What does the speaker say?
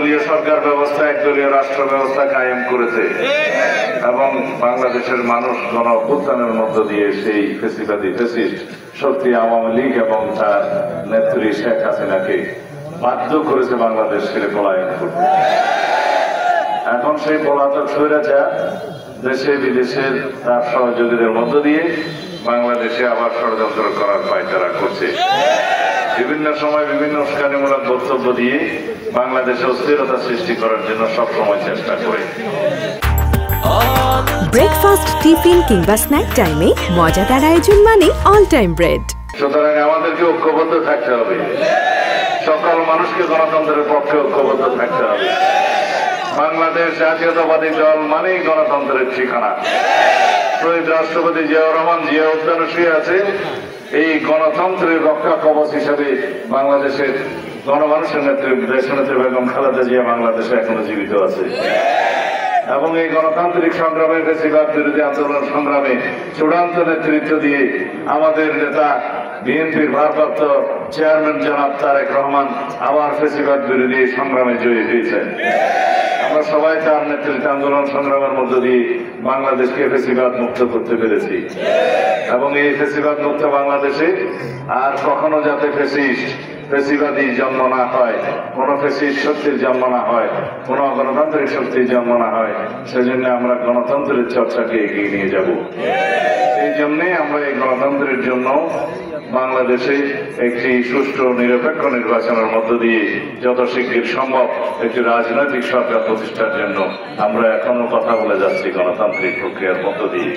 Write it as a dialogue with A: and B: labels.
A: দলীয় সরকার ব্যবস্থা, একদলীয় রাষ্ট্র ব্যবস্থা কায়েম করেছে এবং বাংলাদেশের মানুষ গণ অভ্যুত্থানের মধ্য দিয়ে সেই ফ্যাসিস্ট শক্তি আওয়ামী লীগ এবং তার নেত্রী শেখ হাসিনাকে বাধ্য করেছে বাংলাদেশ ছেড়ে পলায়ন করতে। এখন সেই পলাতক স্বৈরাচার দেশে বিদেশের তার সহযোগীদের মধ্য দিয়ে বাংলাদেশে আবার ষড়যন্ত্র করার পায়তারা করছে। বিভিন্ন সময় বিভিন্ন উস্কানিমূলক বক্তব্য দিয়ে বাংলাদেশে অস্থিরতা সৃষ্টি করার জন্য সবসময় চেষ্টা করে।
B: ব্রেকফাস্ট, টিফিন কিংবা স্ন্যাক টাইমে মজাদার আয়োজন মানে অল টাইম ব্রেড।
A: সুতরাং আমাদেরকে ঐক্যবদ্ধ থাকতে হবে, সকল মানুষকে গণতন্ত্রের পক্ষে ঐক্যবদ্ধ থাকতে হবে। বাংলাদেশ জাতীয়তাবাদী দল মানেই গণতন্ত্রের ঠিকানা। শহীদ রাষ্ট্রপতি জিয়াউর রহমান জিয়া উদ্যানে শুয়ে আছে, এই গণতন্ত্রের রক্ষা কবচ হিসেবে বাংলাদেশের গণমানুষের নেতৃত্বে দেশনেত্রী বেগম খালেদা জিয়া বাংলাদেশে এখনো জীবিত আছে এবং এই গণতান্ত্রিক সংগ্রামে, ফ্যাসিবাদ বিরোধী আন্দোলন সংগ্রামে চূড়ান্ত নেতৃত্ব দিয়ে আমাদের নেতা বিএনপির ভারপ্রাপ্ত চেয়ারম্যান জনাব তারেক রহমান আবার ফ্যাসিবাদ বিরোধী সংগ্রামে জয়ী হয়েছেন। আমরা সবাই তার নেতৃত্বে আন্দোলন সংগ্রামের মধ্য দিয়ে বাংলাদেশকে ফ্যাসিবাদ মুক্ত করতে পেরেছি এবং এই ফ্যাসিবাদ মুক্ত বাংলাদেশে আর কখনো যাতে ফ্যাসিবাদী জন্ম না হয়, কোন ফ্যাসিস্ট শক্তির জন্ম না হয়, কোন গণতান্ত্রিক শক্তির জন্ম না হয়, সেজন্য আমরা গণতন্ত্রের চর্চাকে এগিয়ে নিয়ে যাব। এই জন্যে আমরা এই গণতন্ত্রের জন্য বাংলাদেশে একটি সুষ্ঠু নিরপেক্ষ নির্বাচনের মধ্য দিয়ে যত শিগগির সম্ভব একটি রাজনৈতিক সরকার প্রতিষ্ঠার জন্য আমরা এখনো কথা বলে যাচ্ছি গণতান্ত্রিক প্রক্রিয়ার মধ্য দিয়ে।